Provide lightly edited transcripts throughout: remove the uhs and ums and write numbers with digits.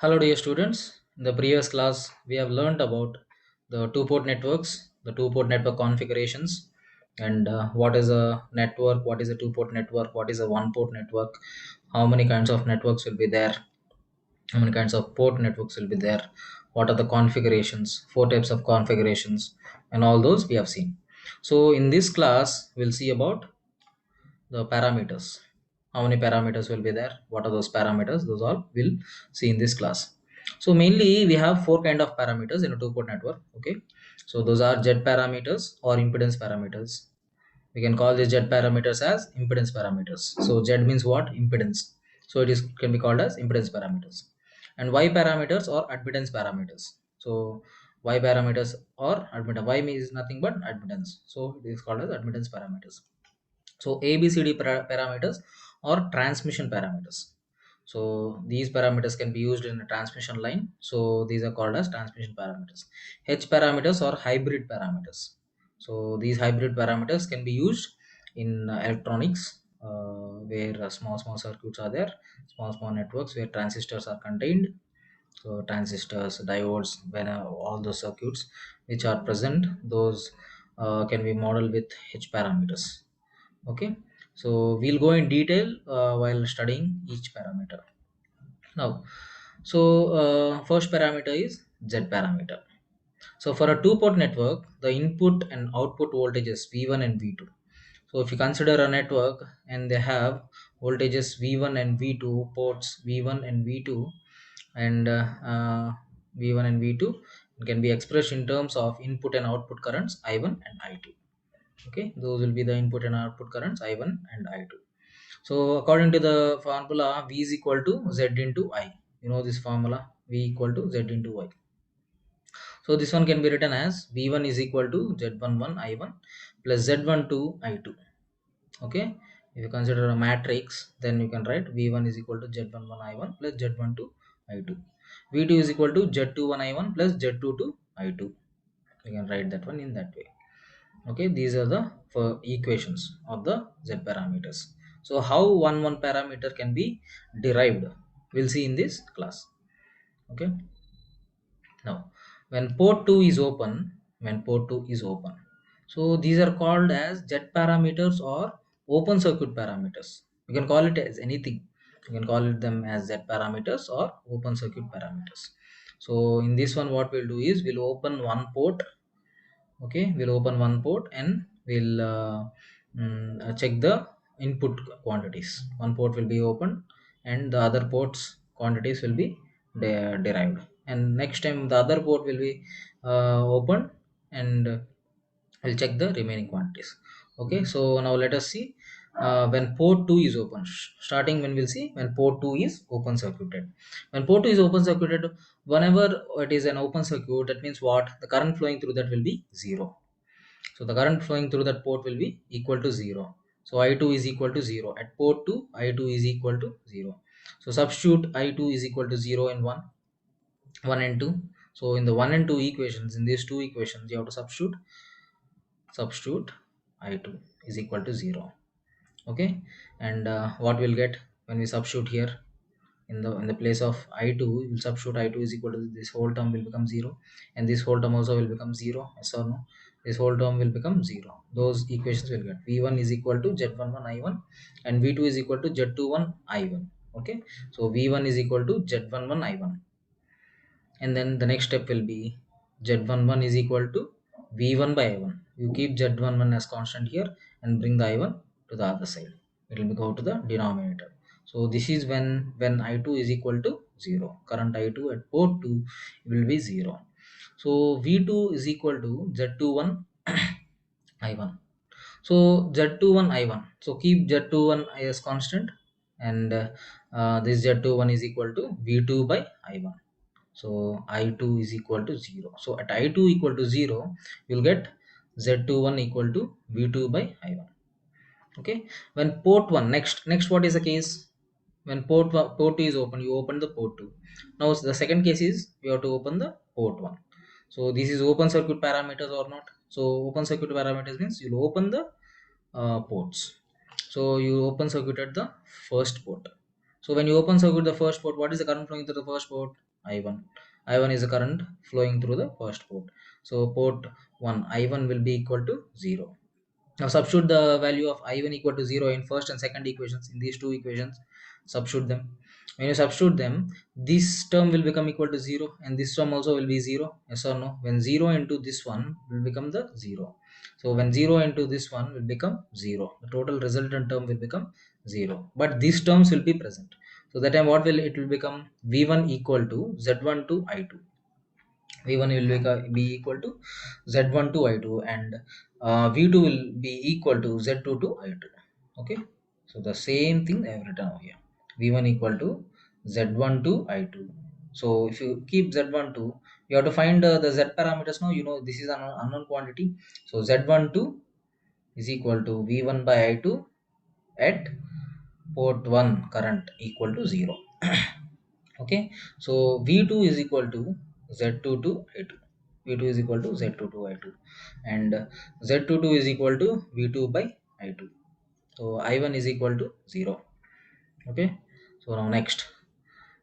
Hello dear students. In the previous class, we have learned about the two-port networks, the two-port network configurations, and what is a network, what is a two-port network, what is a one-port network, how many kinds of networks will be there, how many kinds of port networks will be there, what are the configurations, four types of configurations, and all those we have seen. So in this class, we'll see about the parameters. How many parameters will be there, what are those parameters, those all we'll see in this class. So mainly we have four kind of parameters in a two-port network. Okay, so those are z parameters or impedance parameters. We can call these z parameters as impedance parameters. So z means what? Impedance. So it is can be called as impedance parameters. And y parameters or admittance parameters. So y parameters or admittance, y means nothing but admittance, so it is called as admittance parameters. So abcd parameters or transmission parameters. So these parameters can be used in a transmission line, so these are called as transmission parameters. H parameters or hybrid parameters. So these hybrid parameters can be used in electronics, where small circuits are there, small networks where transistors are contained. So transistors, diodes, when all those circuits which are present, those can be modeled with H parameters. Okay, so we'll go in detail while studying each parameter now. So first parameter is z parameter. So for a two-port network, the input and output voltages v1 and v2. So if you consider a network and they have voltages v1 and v2, ports v1 and v2, and v1 and v2 can be expressed in terms of input and output currents i1 and i2. Okay, those will be the input and output currents i1 and i2. So according to the formula, v is equal to z into I. You know this formula, v equal to z into y. So this one can be written as v1 is equal to z11 I1 plus z12 I2. Okay, if you consider a matrix, then you can write v1 is equal to z11 I1 plus z12 I2. v2 is equal to z21 I1 plus z22 I2. You can write that one in that way. Okay, these are the for equations of the z parameters. So how one parameter can be derived, we'll see in this class. Okay, now when port 2 is open, when port 2 is open, so these are called as z parameters or open circuit parameters. You can call it as anything. You can call it them as z parameters or open circuit parameters. So in this one, what we'll do is we'll open one port. Okay, we'll open one port and we'll check the input quantities. One port will be opened and the other ports quantities will be derived, and next time the other port will be opened, and we'll check the remaining quantities. Okay, so now let us see when port 2 is open. Starting when we'll see when port 2 is open circuited. When port 2 is open circuited, whenever it is an open circuit, that means what? The current flowing through that will be zero. So the current flowing through that port will be equal to zero. So I2 is equal to 0 at port 2. I2 is equal to 0. So substitute I2 is equal to 0 in 1 and 2. So in the 1 and 2 equations, in these two equations, you have to substitute I2 is equal to 0. Okay, and what we'll get when we substitute here, in the place of I2, we will substitute I2 is equal to, this whole term will become 0, and this whole term also will become 0. Yes or no? This whole term will become 0. Those equations will get v1 is equal to z11 I1 and v2 is equal to z21 I1. Okay, so v1 is equal to z11 I1, and then the next step will be z11 is equal to v1 by I1. You keep z11 as constant here and bring the I1 to the other side. It will go to the denominator. So this is when I2 is equal to 0. Current I2 at port 2 will be 0. So v2 is equal to z21 I1. So z21 I1, so keep z21 as constant, and this z21 is equal to v2 by I1. So I2 is equal to 0. So at I2 equal to 0, you'll get z21 equal to v2 by I1. Okay, when port 1, next what is the case? When port 2 is open, you open the port 2. Now the second case is you have to open the port 1. So this is open circuit parameters or not? So open circuit parameters means you'll open the ports. So you open circuit at the first port. So when you open circuit the first port, what is the current flowing to the first port? I1. I1 is the current flowing through the first port. So port 1 I1 will be equal to 0. Now substitute the value of I1 equal to 0 in first and second equations. In these two equations, substitute them. When you substitute them, this term will become equal to 0 and this term also will be 0. Yes or no? When 0 into this one will become the 0. So when 0 into this one will become 0. The total resultant term will become 0. But these terms will be present. So that time what will it will become? V1 equal to Z1 to I2. V1 will be equal to Z1 to I2, and V2 will be equal to Z2 to I2. Okay, so the same thing I have written over here. V1 equal to Z1 to I2. So if you keep Z1 to, you have to find the Z parameters now. You know this is an unknown quantity. So Z1 to is equal to V1 by I2 at port 1 current equal to 0. Okay, so v2 is equal to z2 to i2. V2 is equal to z2 to i2, and z22 is equal to v2 by i2. So I1 is equal to 0. Okay, so now next,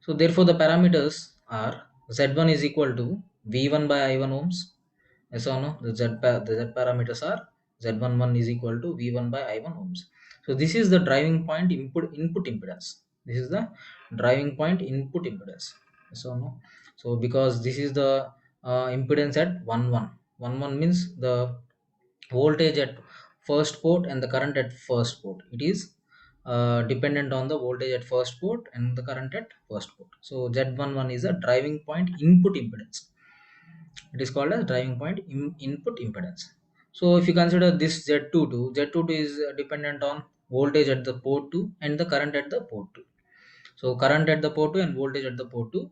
so therefore the parameters are z1 is equal to v1 by i1 ohms. Yes or no? The Z parameters are Z11 is equal to V1 by I1 ohms. So this is the driving point input impedance. This is the driving point input impedance. Yes or no? So because this is the impedance at 1 1. 1 1 means the voltage at first port and the current at first port. It is dependent on the voltage at first port and the current at first port. So Z11 is a driving point input impedance. It is called as driving point input impedance. So if you consider this Z22, Z22 is dependent on voltage at the port 2 and the current at the port 2. So current at the port 2 and voltage at the port 2,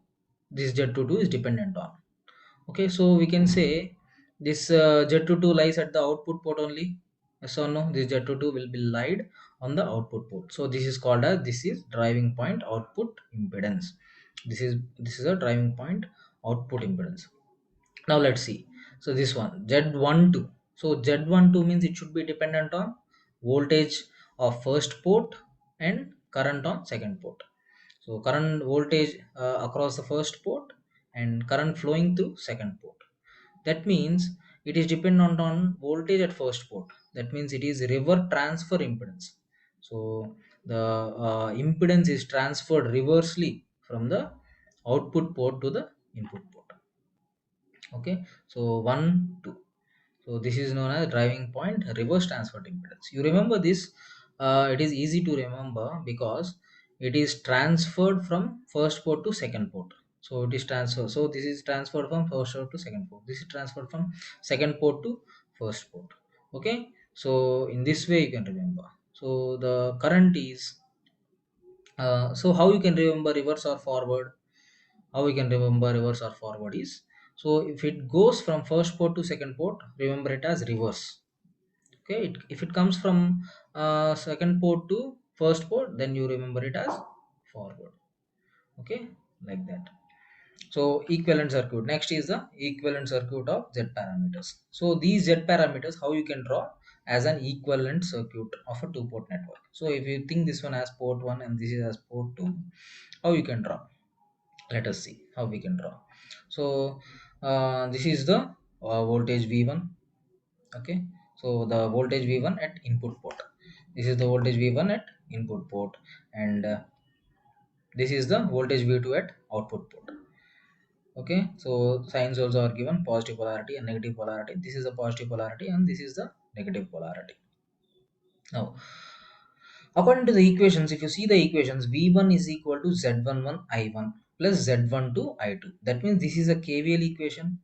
this Z22 is dependent on. Okay, so we can say this Z22 lies at the output port only. Yes or no? This Z22 will be lied on the output port. So this is called as, this is driving point output impedance. This is a driving point output impedance. Now let's see. So this one Z12. So Z12 means it should be dependent on voltage of first port and current on second port. So current voltage across the first port and current flowing through second port. That means it is dependent on voltage at first port. That means it is reverse transfer impedance. So the impedance is transferred reversely from the output port to the input port. Okay, so 1 2. So this is known as driving point reverse transfer impedance. You remember this, it is easy to remember because it is transferred from first port to second port. So it is transferred, so this is transferred from first port to second port, this is transferred from second port to first port. Okay, so in this way you can remember. So the current is so how you can remember reverse or forward? How we can remember reverse or forward is, so if it goes from first port to second port, remember it as reverse. Okay, if it comes from second port to first port, then you remember it as forward. Okay, like that. So equivalent circuit, next is the equivalent circuit of z parameters. So these z parameters, how you can draw as an equivalent circuit of a two port network. So if you think this one as port 1 and this is as port 2, how you can draw? Let us see how we can draw. So this is the voltage v1. Okay, so the voltage v1 at input port, this is the voltage v1 at input port, and this is the voltage v2 at output port. Okay, so signs also are given, positive polarity and negative polarity. This is the positive polarity and this is the negative polarity. Now according to the equations, if you see the equations, v1 is equal to z11 I1 plus z12 I2. That means this is a KVL equation.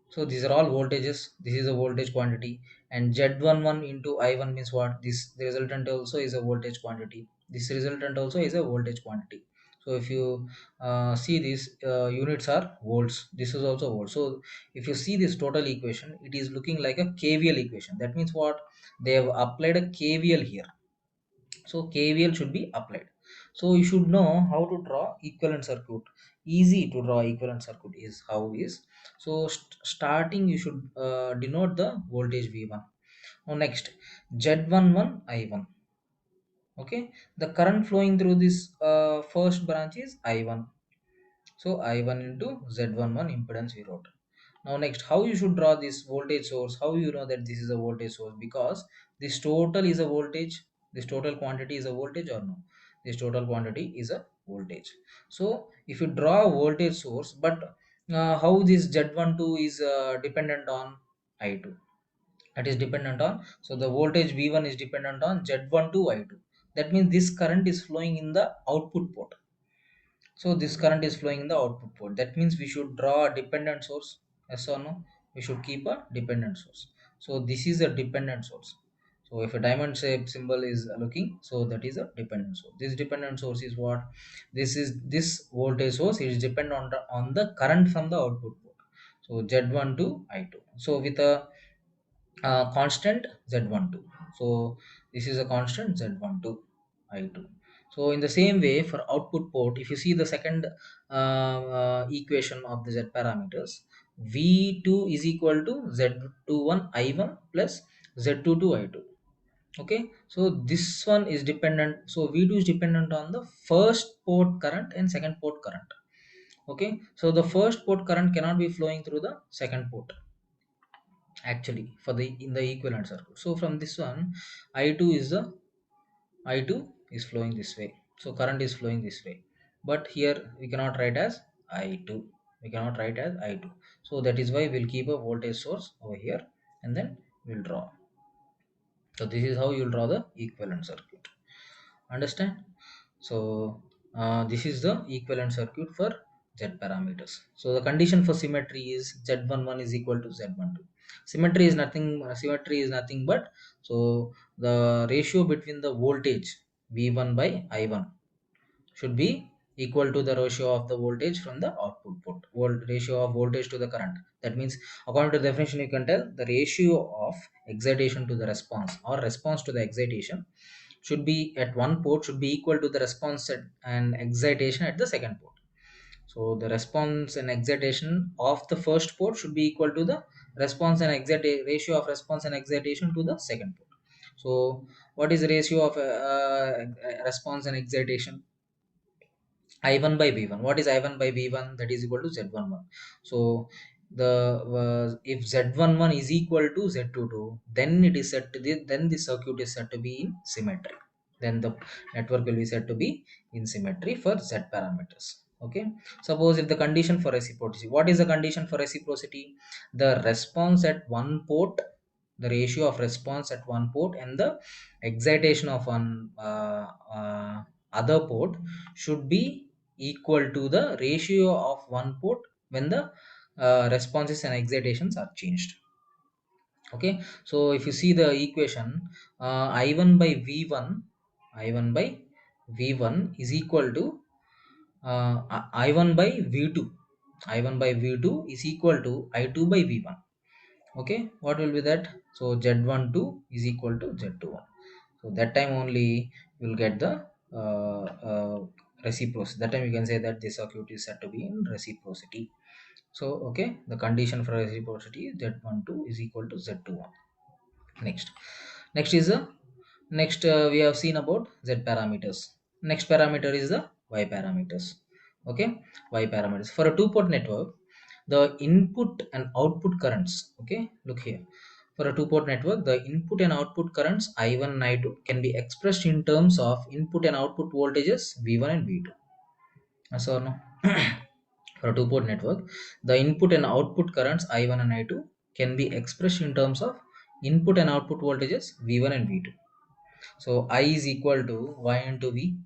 So these are all voltages. This is a voltage quantity, and Z11 into I1 means what? This the resultant also is a voltage quantity. This resultant also is a voltage quantity. So if you see these units are volts. This is also volts. So if you see this total equation, it is looking like a KVL equation. That means what? They have applied a KVL here. So KVL should be applied. So you should know how to draw equivalent circuit. Easy to draw equivalent circuit is how is. So starting you should denote the voltage V1. Now next Z11 I1. Okay, the current flowing through this first branch is I1. So I1 into Z11 impedance we wrote. Now next, how you should draw this voltage source? How you know that this is a voltage source? Because this total is a voltage. This total quantity is a voltage or no? This total quantity is a voltage. So if you draw a voltage source, but how this Z12 is dependent on I2? It is dependent on, so the voltage V1 is dependent on Z12 I2. That means this current is flowing in the output port. So this current is flowing in the output port. That means we should draw a dependent source. Yes or no? We should keep a dependent source. So this is a dependent source. So if a diamond shape symbol is looking, so that is a dependent source. This dependent source is what? This voltage source is dependent on the current from the output port. So Z1 to I2. So with a constant Z12. So this is a constant Z12 I2. So in the same way for output port, if you see the second equation of the Z parameters, V2 is equal to Z21 I1 plus Z22 I2. Okay, so this one is dependent. So V2 is dependent on the first port current and second port current. Okay, so the first port current cannot be flowing through the second port actually for the in the equivalent circuit. So from this one, i2 is the I2 is flowing this way, so current is flowing this way, but here we cannot write as I2, we cannot write as I2. So that is why we'll keep a voltage source over here and then we'll draw. So this is how you'll draw the equivalent circuit. Understand? So this is the equivalent circuit for Z parameters. So the condition for symmetry is Z11 is equal to Z12. Symmetry is nothing but, so the ratio between the voltage V1 by I1 should be equal to the ratio of the voltage from the output port, ratio of voltage to the current. That means according to the definition you can tell the ratio of excitation to the response or response to the excitation should be at one port should be equal to the response and excitation at the second port. So the response and excitation of the first port should be equal to the response and ratio of response and excitation to the second port. So what is the ratio of response and excitation? I1 by V1. What is I1 by V1? That is equal to Z11. So the if Z11 is equal to Z22, then it is said to then the circuit is said to be in symmetry. Then the network will be said to be in symmetry for Z parameters. Okay. Suppose if the condition for reciprocity, what is the condition for reciprocity? The response at one port, the ratio of response at one port and the excitation of one other port should be equal to the ratio of one port when the responses and excitations are changed. Okay, so if you see the equation, I1 by V1, I1 by V1 is equal to I1 by V2, I1 by V2 is equal to I2 by V1. Okay, what will be that? So Z12 is equal to Z21. So that time only you will get the reciprocity. That time you can say that the circuit is said to be in reciprocity. So okay, the condition for reciprocity is Z12 is equal to Z21. Next is the next we have seen about Z parameters. Next parameter is the Y parameters. Okay, Y parameters for a two port network, the input and output currents. Okay, look here, for a two port network the input and output currents I1 and I2 can be expressed in terms of input and output voltages V1 and V2. Yes or no? For a two port network, the input and output currents I1 and I2 can be expressed in terms of input and output voltages V1 and V2. So I is equal to Y into V.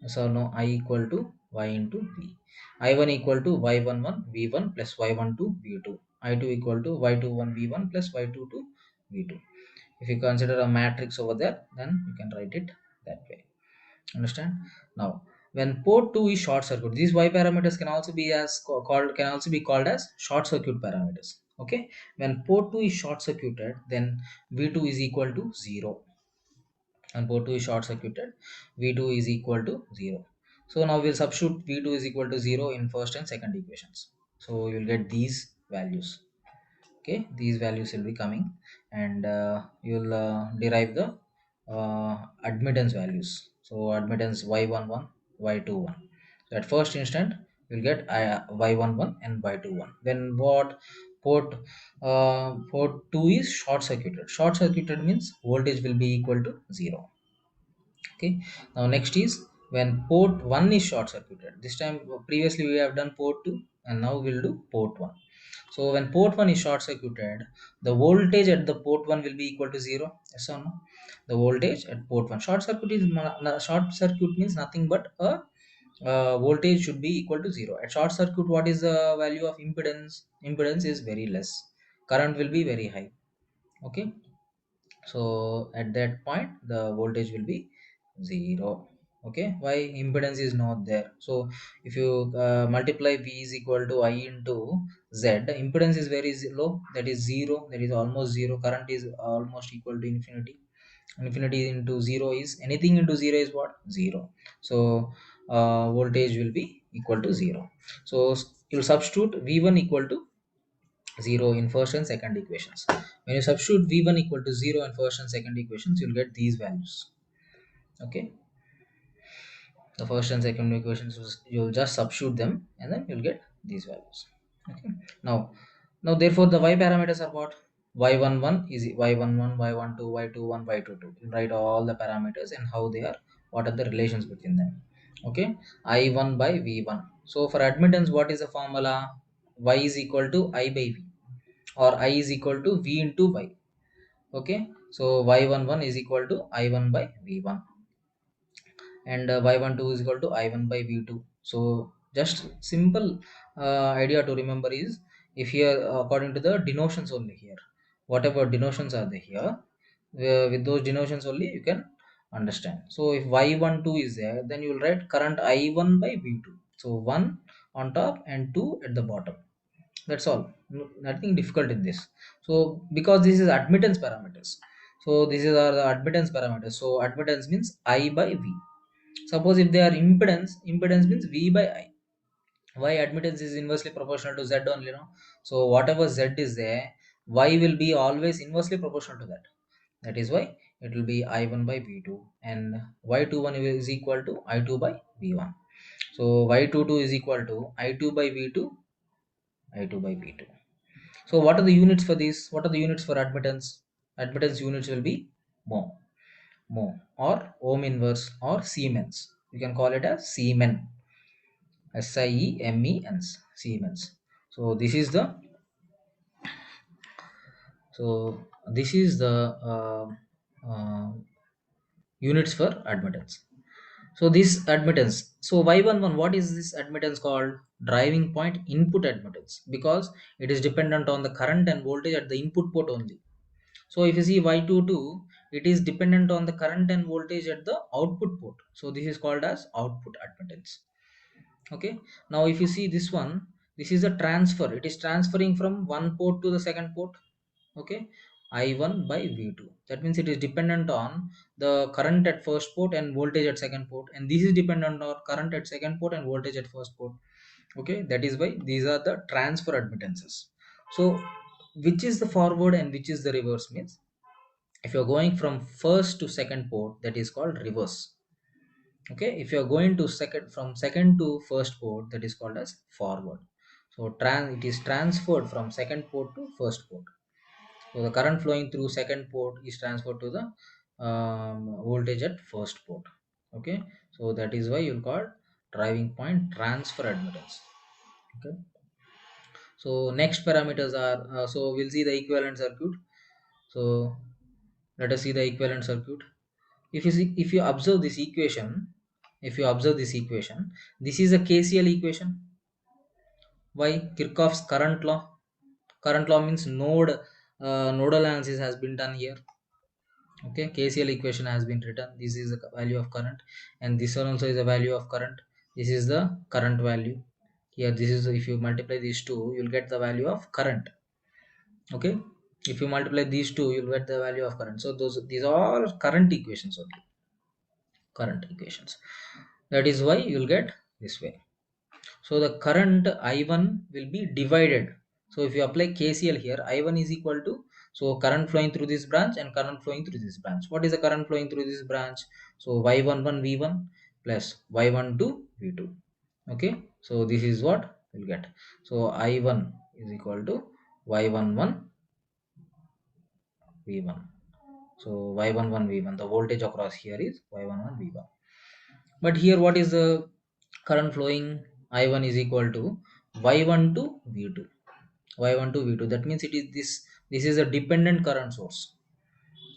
So no, I equal to Y into V. I1 equal to Y11 V1 plus Y12 V2. I2 equal to Y21 V1 plus Y22 V2. If you consider a matrix over there, then you can write it that way. Understand? Now when port 2 is short circuit, these Y parameters can also be called as short circuit parameters. Okay, when port 2 is short circuited, then V2 is equal to 0. And port 2 is short circuited, V2 is equal to 0. So now we'll substitute V2 is equal to 0 in first and second equations. So you'll get these values. Okay, these values will be coming, and you'll derive the admittance values. So admittance y11, y21. So at first instant you'll get y11 and y21. Then what? Port 2 is short circuited. Short circuited means voltage will be equal to 0. Okay, now next is when port 1 is short circuited. This time, previously we have done port 2, and now we'll do port 1. So when port 1 is short circuited, the voltage at the port 1 will be equal to 0. Yes or no? The voltage at port 1, short circuit means nothing but a voltage should be equal to 0. At short circuit, what is the value of impedance? Impedance is very less, current will be very high. Okay, so at that point the voltage will be 0. Okay, why? Impedance is not there. So if you multiply v is equal to I into z, impedance is very low, that is 0, that is almost 0. Current is almost equal to infinity. Infinity into 0 is, anything into 0 is what? 0. So voltage will be equal to 0. So you'll substitute v1 equal to 0 in first and second equations. When you substitute v1 equal to 0 in first and second equations, you'll get these values. Okay, the first and second equations, you'll just substitute them and then you'll get these values. Okay, now therefore the y parameters are what? Y11 is y11, y12, y21, y22. You write all the parameters and how they are, what are the relations between them. Okay, I1 by v1. So for admittance, what is the formula? Y is equal to I by v, or I is equal to V into Y. Okay, so Y11 is equal to I1 by V1, and Y12 is equal to I1 by V2. So just simple idea to remember is, if here according to the denotions only here, whatever denotions are there here, with those denotions only you can understand. So if Y12 is there, then you will write current I1 by V2. So 1 on top and 2 at the bottom. That's all. Nothing difficult in this. So because this is admittance parameters, so these are the admittance parameters. So admittance means I by v. Suppose if they are impedance, impedance means v by I. Why? Admittance is inversely proportional to z only, no? So whatever z is there, y will be always inversely proportional to that. That is why it will be I1 by V2, and Y21 is equal to I2 by V1. So Y22 is equal to I2 by V2, I2 by V2. So what are the units for this? What are the units for admittance? Admittance units will be mho, mho, or ohm inverse, or Siemens. You can call it as Siemens, Siemens, Siemens. So this is the, so this is the uh, units for admittance. So this admittance. So Y11, what is this admittance called? Driving point input admittance, because it is dependent on the current and voltage at the input port only. So if you see Y22, it is dependent on the current and voltage at the output port. So this is called as output admittance. Okay. Now if you see this one, this is a transfer. It is transferring from one port to the second port. Okay. I1 by V2. That means it is dependent on the current at first port and voltage at second port. And this is dependent on current at second port and voltage at first port. Okay. That is why these are the transfer admittances. So which is the forward and which is the reverse means, if you're going from first to second port, that is called reverse. Okay, if you're going to second, from second to first port, that is called as forward. So it is transferred from second port to first port. So the current flowing through second port is transferred to the voltage at first port. Okay, so that is why you'll call driving point transfer admittance. Okay, so next parameters are, so we'll see the equivalent circuit. So let us see the equivalent circuit. If you see, if you observe this equation, if you observe this equation, this is a KCL equation. Why? Kirchhoff's current law. Current law means nodal analysis has been done here. Okay, KCL equation has been written. This is the value of current, and this one also is a value of current. This is the current value. Here, this is, if you multiply these two, you'll get the value of current. Okay, if you multiply these two, you'll get the value of current. So these are current equations only. Current equations. That is why you'll get this way. So the current I1 will be divided. So if you apply KCL here, I1 is equal to, so current flowing through this branch and current flowing through this branch. What is the current flowing through this branch? So Y11 V1 plus Y12 V2. Okay, So this is what we'll get. So I1 is equal to y11 v1. So y11 v1, the voltage across here is y11 v1. But here what is the current flowing? I1 is equal to y12 v2. Y12 v2, that means it is this is a dependent current source.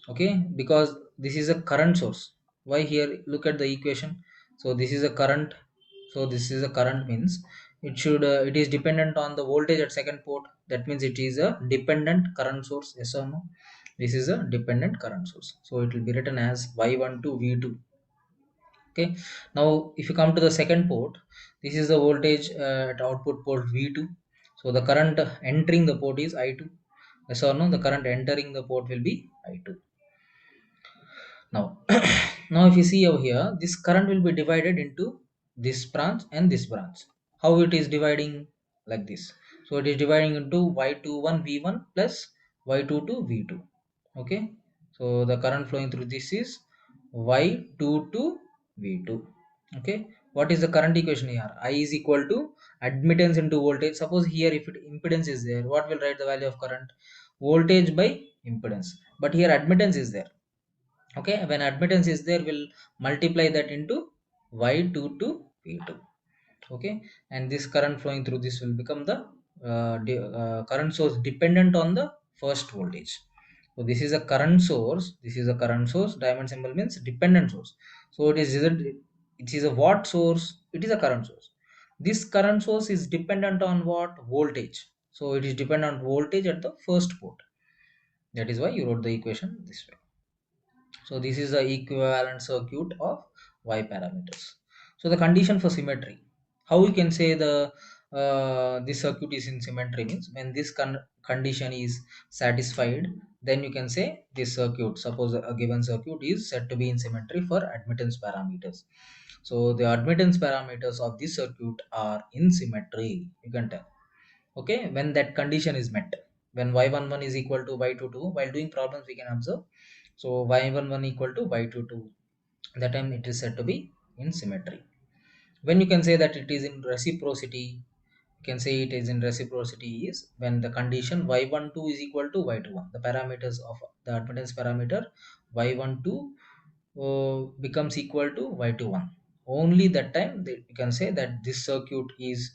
Okay, because this is a current source. Why? Here look at the equation. So this is a current. So this is a current means it is dependent on the voltage at second port. That means it is a dependent current source. Yes or no? This is a dependent current source, so it will be written as y12 v2. Okay, now if you come to the second port, this is the voltage at output port v2. So the current entering the port is I2. Yes or no? The current entering the port will be I2. Now now if you see over here, this current will be divided into this branch and this branch. How it is dividing? Like this. So it is dividing into y21 v1 plus y22 v2. Okay, so the current flowing through this is y22 v2. Okay, what is the current equation here? I is equal to admittance into voltage. Suppose here if impedance is there, what will write the value of current? Voltage by impedance. But here admittance is there. Okay, when admittance is there, we'll multiply that into y22 v2. Okay, and this current flowing through this will become the current source dependent on the first voltage. So this is a current source, this is a current source, diamond symbol means dependent source. So it is a what source? It is a current source. This current source is dependent on what? Voltage. So it is dependent on voltage at the first port. That is why you wrote the equation this way. So this is the equivalent circuit of Y parameters. So the condition for symmetry, how we can say the this circuit is in symmetry means when this condition is satisfied, then you can say this circuit, suppose a given circuit is said to be in symmetry for admittance parameters. So the admittance parameters of this circuit are in symmetry, you can tell. Okay, when that condition is met, when y11 is equal to y22, while doing problems we can observe. So y11 equal to y22, that time it is said to be in symmetry. When you can say that it is in reciprocity, you can say it is in reciprocity is when the condition y12 is equal to y21, the parameters of the admittance parameter y12 becomes equal to y21. Only that time you can say that this circuit is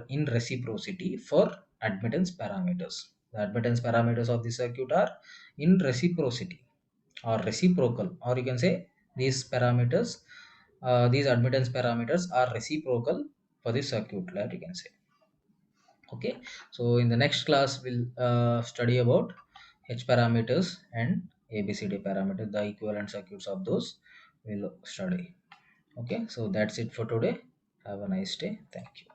in reciprocity for admittance parameters. The admittance parameters of this circuit are in reciprocity or reciprocal, or you can say these parameters, these admittance parameters are reciprocal for this circuit, like you can say. Okay, so in the next class we'll study about h parameters and abcd parameters, the equivalent circuits of those we'll study. Okay, so that's it for today. Have a nice day. Thank you.